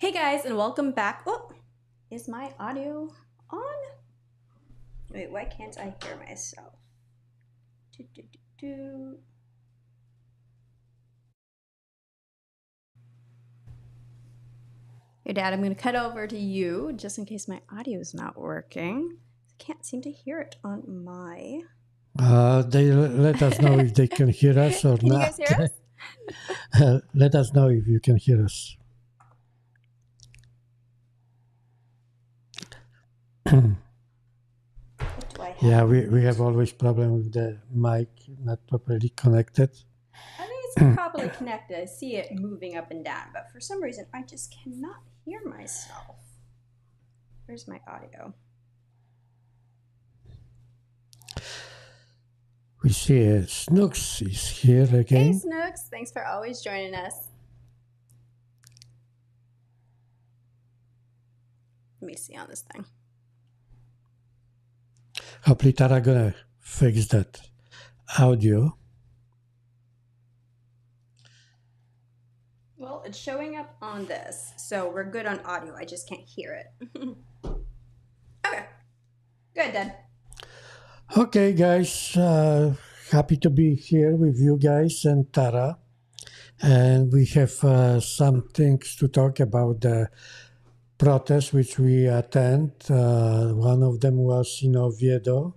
Hey guys, and welcome back. Oh, is my audio on? Wait, why can't I hear myself? Hey Dad, I'm going to cut over to you just in case my audio is not working. I can't seem to hear it on my... They let us know if they can hear us or Can not. you guys hear us? Let us know if you can hear us. Yeah, we have always problem with the mic not properly connected. I think it's properly connected. I see it moving up and down, but for some reason I just cannot hear myself. Where's my audio? We see Snooks is here again. Hey Snooks, thanks for always joining us. Let me see on this thing. Hopefully Tara gonna fix that audio. Well, it's showing up on this, so we're good on audio. I just can't hear it. Okay. Good, Dad. Okay, guys. Happy to be here with you guys and Tara. And we have some things to talk about the protest which we attend. One of them was in Oviedo.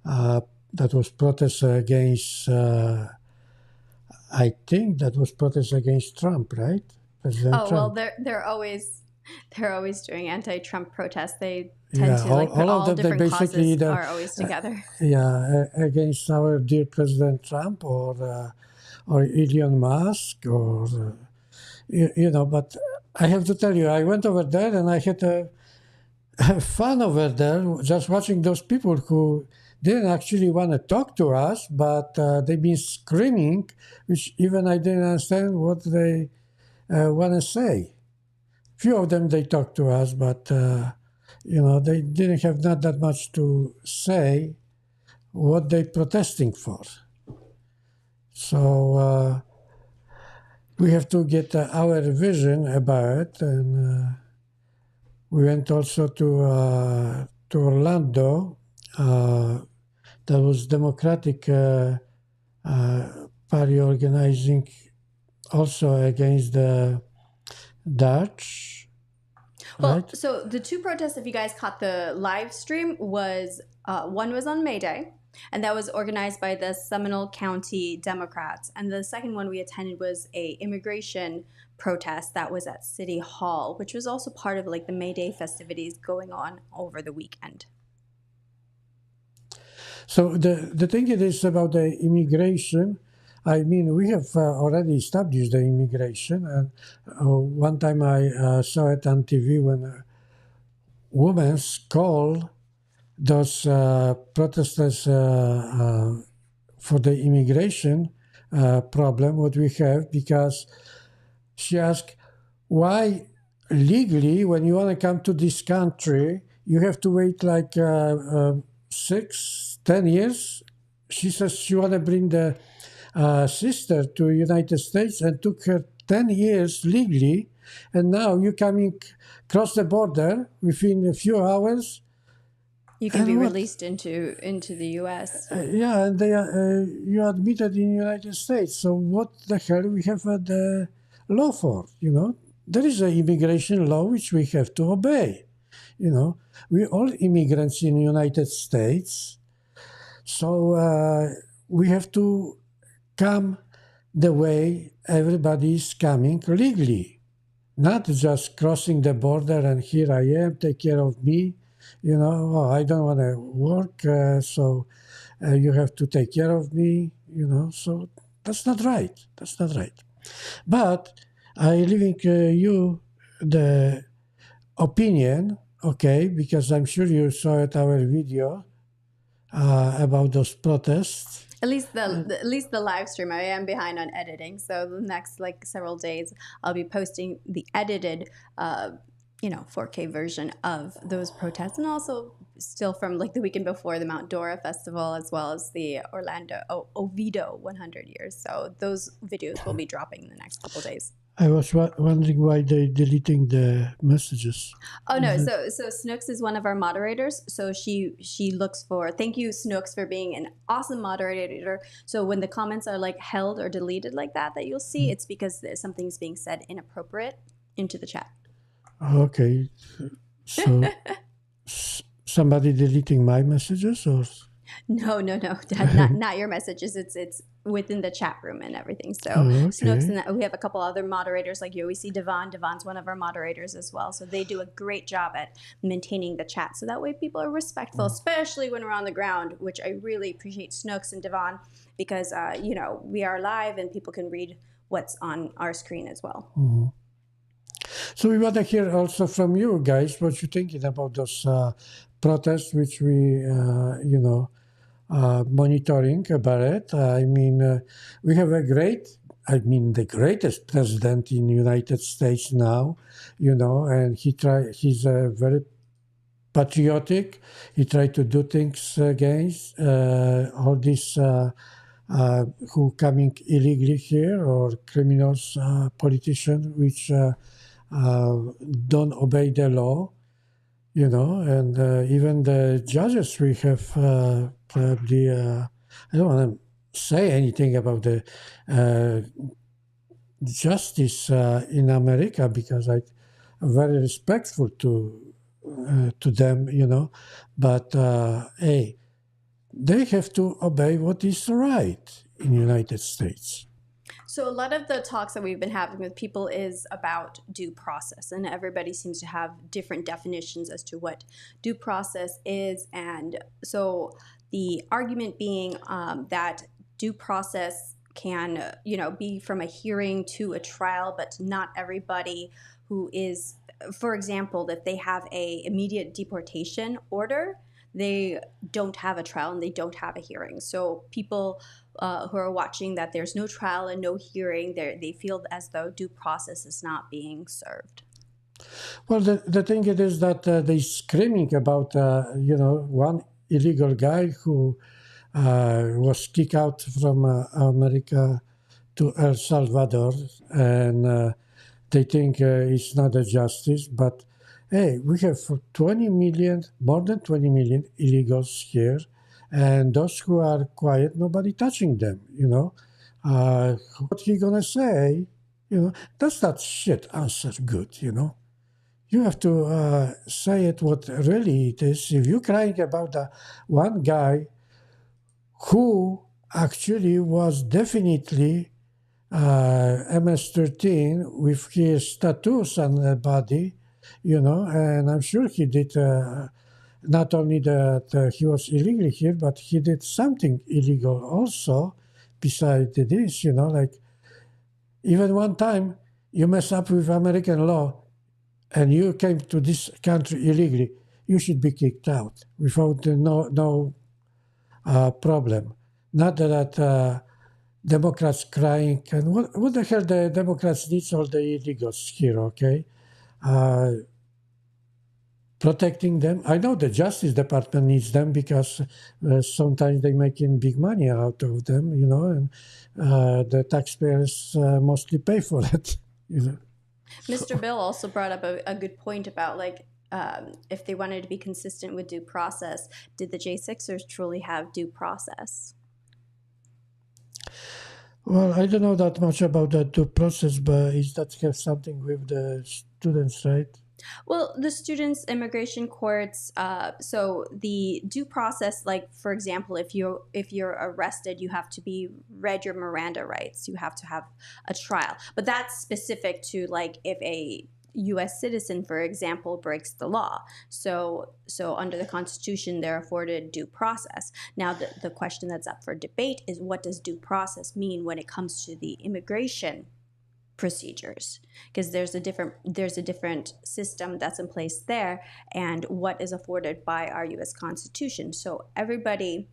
That was protest against, I think that was protest against Trump, right? President Trump. Well, they're always doing anti-Trump protests. They tend to like put all different causes are always together. Against our dear President Trump or Elon Musk or you know. But I have to tell you, I went over there and I had fun over there, just watching those people who didn't actually want to talk to us, but they've been screaming, which even I didn't understand what they want to say. Few of them, they talked to us, but, you know, they didn't have not that much to say what they're protesting for. So we have to get our vision about it, and we went also to to Orlando. There was Democratic Party organizing also against the Dutch. Well, Right? so the two protests, if you guys caught the live stream, was one was on May Day, and that was organized by the Seminole County Democrats. And the second one we attended was a immigration protest that was at City Hall, which was also part of like the May Day festivities going on over the weekend. So the thing it is about the immigration. I mean, we have already established the immigration, and one time I saw it on TV when women called those protesters for the immigration problem what we have, because she asked, why legally when you want to come to this country you have to wait like 6-10 years. She says she want to bring the sister to United States and took her 10 years legally, and now you coming cross the border within a few hours. You can be released into the U.S. Yeah, and they you admitted in the United States. So what the hell we have the law for? You know, there is an immigration law which we have to obey. You know, we all immigrants in the United States, so we have to come the way everybody is coming legally, not just crossing the border and here I am, take care of me. You know, oh, I don't want to work, so you have to take care of me, you know. So that's not right. That's not right. But I leaving you the opinion, okay, because I'm sure you saw it our video about those protests. At least the live stream. I am behind on editing, so the next like several days I'll be posting the edited 4K version of those protests, and also still from like the weekend before the Mount Dora Festival, as well as the Oviedo 100 years. So those videos will be dropping in the next couple days. I was wondering why they're deleting the messages. Oh no, so Snooks is one of our moderators. So she looks for, thank you Snooks for being an awesome moderator. So when the comments are like held or deleted like that you'll see, it's because something's being said inappropriate into the chat. Okay, so somebody deleting my messages, or no, not your messages. It's within the chat room and everything. So okay. Snooks, and we have a couple other moderators like you. We see Devon. Devon's one of our moderators as well. So they do a great job at maintaining the chat. So that way people are respectful, especially when we're on the ground, which I really appreciate Snooks and Devon, because we are live and people can read what's on our screen as well. Mm-hmm. So we want to hear also from you guys what you're thinking about those protests, which we, monitoring about it. I mean, we have the greatest president in the United States now, and he's very patriotic. He tried to do things against all these who coming illegally here, or criminals, politicians, which don't obey the law, and even the judges we have probably, I don't want to say anything about the justice in America, because I'm very respectful to them, but hey, they have to obey what is right in the United States. So a lot of the talks that we've been having with people is about due process, and everybody seems to have different definitions as to what due process is. And so the argument being that due process can, be from a hearing to a trial, but not everybody who is, for example, if they have a immediate deportation order, they don't have a trial and they don't have a hearing. So people who are watching that there's no trial and no hearing, they feel as though due process is not being served. Well, the thing it is that they're screaming about, one illegal guy who was kicked out from America to El Salvador, and they think it's not a justice, but hey, we have 20 million, more than 20 million illegals here, and those who are quiet, nobody touching them, what he gonna say, that's not shit answer good, You have to say it what really it is. If you're crying about the one guy who actually was definitely MS-13 with his tattoos on the body, and I'm sure he did not only that he was illegally here, but he did something illegal also besides this, like even one time you mess up with American law and you came to this country illegally, you should be kicked out without no problem. Not that Democrats crying, and what the hell the Democrats needs all the illegals here, okay? Uh, Protecting them. I know the Justice Department needs them because sometimes they making big money out of them, and the taxpayers mostly pay for it. Mr. Bill also brought up a good point about if they wanted to be consistent with due process, did the J6ers truly have due process? Well, I don't know that much about that due process, but is that have something with the students, right? Well, the students' immigration courts. So the due process, like for example, if you're arrested, you have to be read your Miranda rights. You have to have a trial, but that's specific to like if a U.S. citizen, for example, breaks the law. So under the Constitution, they're afforded due process. Now, the question that's up for debate is what does due process mean when it comes to the immigration procedures, because there's a different system that's in place there and what is afforded by our US Constitution. So everybody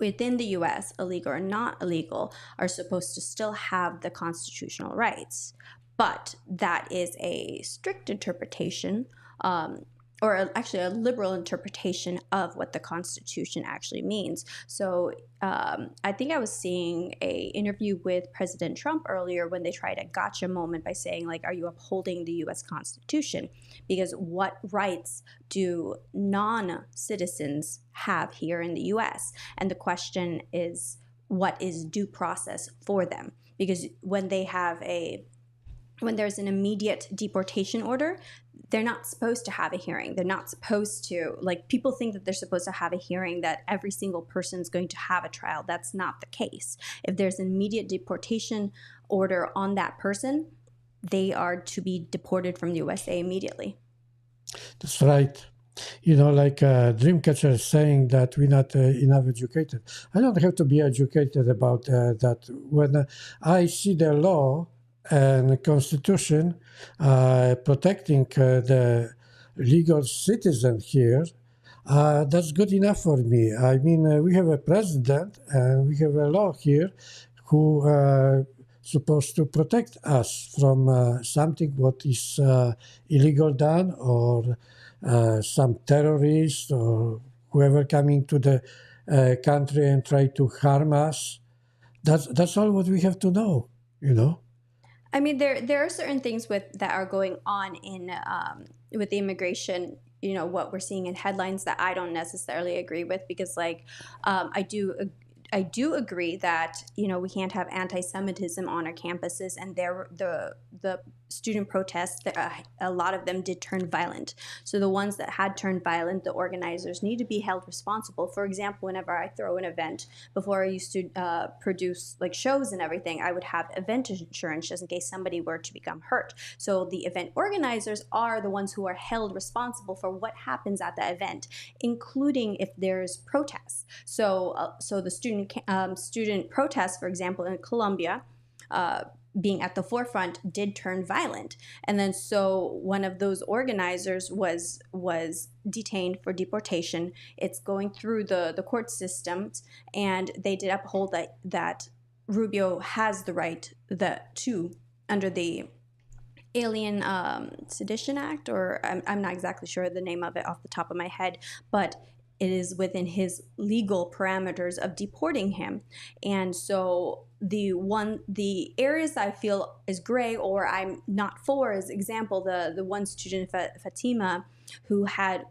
within the US, illegal or not illegal, are supposed to still have the constitutional rights, but that is a strict interpretation, or actually a liberal interpretation of what the Constitution actually means. So I think I was seeing a interview with President Trump earlier when they tried a gotcha moment by saying, like, are you upholding the U.S. Constitution? Because what rights do non-citizens have here in the U.S.? And the question is, what is due process for them? Because when there's an immediate deportation order, they're not supposed to have a hearing. They're not supposed to, like, people think that they're supposed to have a hearing, that every single person is going to have a trial. That's not the case. If there's an immediate deportation order on that person, they are to be deported from the USA immediately. That's right. Like Dreamcatcher is saying that we're not enough educated. I don't have to be educated about that. When I see the law and Constitution protecting the legal citizen here, that's good enough for me. I mean, we have a president and we have a law here who supposed to protect us from something what is illegal done, or some terrorist or whoever coming to the country and try to harm us. That's all what we have to know. I mean, there are certain things that are going on in with the immigration. What we're seeing in headlines that I don't necessarily agree with, because I do agree that we can't have anti-Semitism on our campuses, and the student protests, a lot of them did turn violent. So the ones that had turned violent, the organizers need to be held responsible. For example, whenever I throw an event, before I used to produce like shows and everything, I would have event insurance just in case somebody were to become hurt. So the event organizers are the ones who are held responsible for what happens at the event, including if there's protests. So the student protests, for example, in Colombia, being at the forefront, did turn violent, and then so one of those organizers was detained for deportation. It's going through the court systems, and they did uphold that Rubio has the right to under the Alien Sedition Act, or I'm not exactly sure the name of it off the top of my head, but it is within his legal parameters of deporting him. And so the areas I feel is gray or I'm not for is, example, the one student, Fatima, who had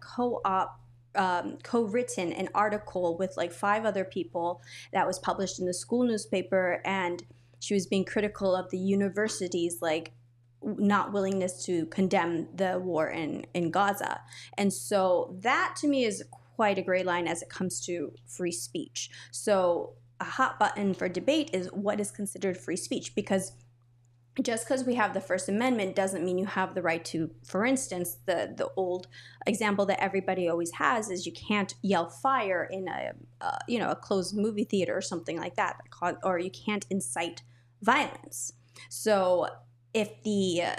co-written an article with like 5 other people that was published in the school newspaper, and she was being critical of the university's like not willingness to condemn the war in Gaza. And so that to me is quite a gray line as it comes to free speech. So a hot button for debate is what is considered free speech, because just because we have the First Amendment doesn't mean you have the right to, for instance, the old example that everybody always has is you can't yell fire in a closed movie theater or something like that, or you can't incite violence. So if the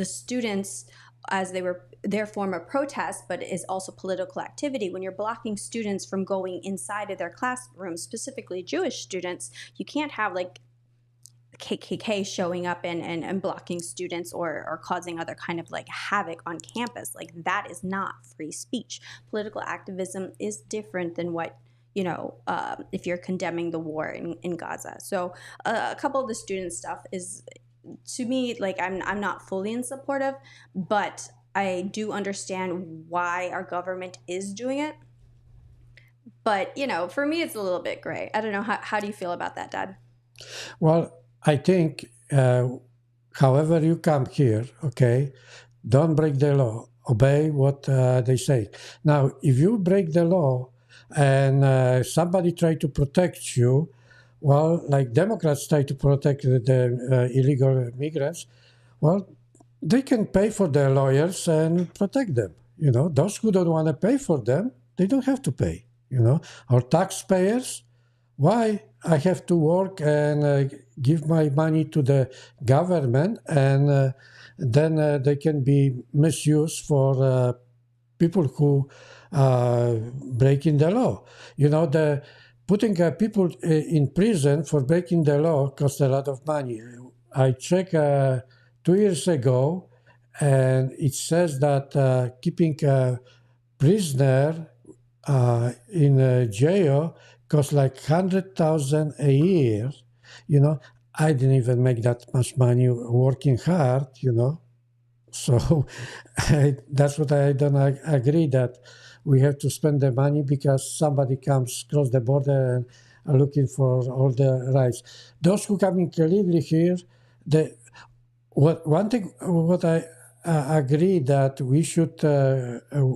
students, as they were their form of protest, but is also political activity, when you're blocking students from going inside of their classrooms, specifically Jewish students, you can't have like KKK showing up and blocking students or causing other kind of like havoc on campus. Like that is not free speech. Political activism is different than what, if you're condemning the war in Gaza. So a couple of the student stuff is, to me, like I'm not fully in support of, but I do understand why our government is doing it. But, for me, it's a little bit gray. I don't know. How do you feel about that, Dad? Well, I think, however you come here, okay, don't break the law. Obey what they say. Now, if you break the law and somebody try to protect you, well, like Democrats try to protect the illegal migrants, well, they can pay for their lawyers and protect them. Those who don't want to pay for them, they don't have to pay. Our taxpayers, why I have to work and give my money to the government, and then they can be misused for people who breaking the law. The putting people in prison for breaking the law costs a lot of money. I checked 2 years ago, and it says that keeping a prisoner in jail costs like 100,000 a year. I didn't even make that much money working hard. So that's what I don't agree, that we have to spend the money because somebody comes across the border and are looking for all the rights. Those who come illegally here, one thing what I agree that we should,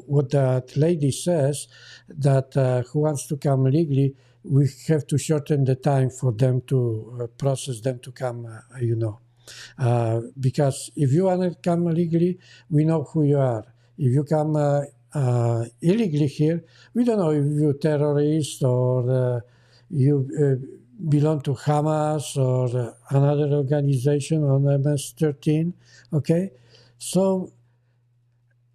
what that lady says, that who wants to come legally, we have to shorten the time for them to process them to come, because if you want to come legally, we know who you are. If you come illegally here, we don't know if you're terrorist or you belong to Hamas or another organization on MS-13, okay? So,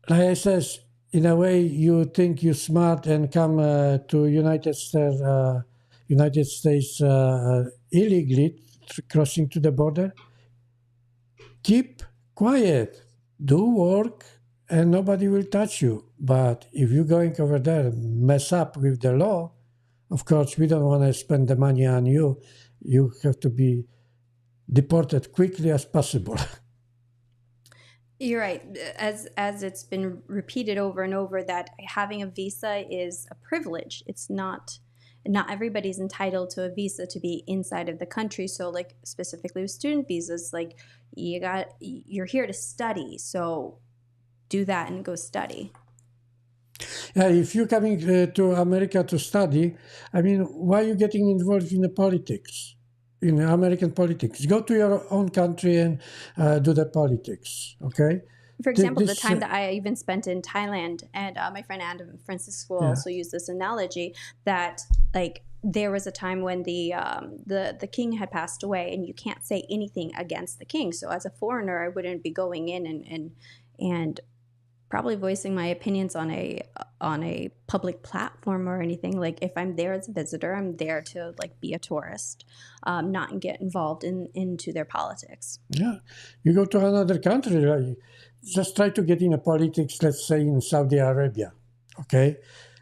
like I said, in a way, you think you're smart and come to United States illegally, crossing to the border. Keep quiet, do work, and nobody will touch you. But if you're going over there and mess up with the law, of course, we don't want to spend the money on you. You have to be deported quickly as possible. You're right. As it's been repeated over and over, that having a visa is a privilege. It's not everybody's entitled to a visa to be inside of the country. So like specifically with student visas, like you're here to study. So do that and go study. Yeah, if you're coming to America to study, I mean, why are you getting involved in the politics? In American politics, go to your own country and do the politics. Okay. For example, the time that I even spent in Thailand, and my friend Adam Francisco also used this analogy that like there was a time when the king had passed away, and you can't say anything against the king. So as a foreigner, I wouldn't be going in and probably voicing my opinions on a public platform or anything. Like if I'm there as a visitor, I'm there to like be a tourist, not get involved into their politics. Yeah, you go to another country, just try to get in a politics, let's say in Saudi Arabia. okay,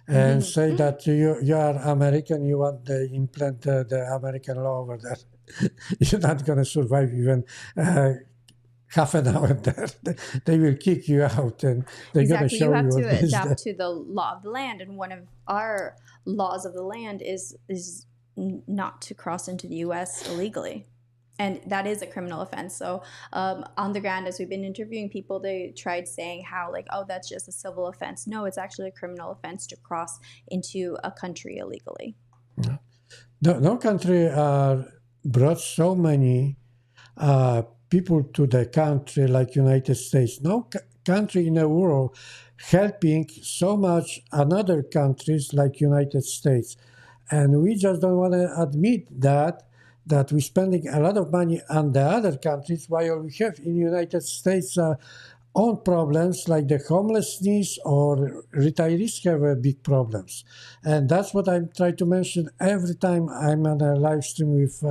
and say that you are American, you want to implant the American law over there. You're not going to survive even half an hour there. They will kick you out, and they're going to Exactly. You show have you to what is adapt the. to the law of the land, and one of our laws of the land is not to cross into the U.S. illegally, and that is a criminal offense. So on the ground, as we've been interviewing people, they tried saying how like, oh, that's just a civil offense. No, it's actually a criminal offense to cross into a country illegally. No country brought so many people to the country like United States. No country in the world helping so much another countries like United States, and we just don't want to admit that we're spending a lot of money on the other countries while we have in United States own problems like the homelessness or retirees have big problems. And that's what I'm trying to mention every time I'm on a live stream with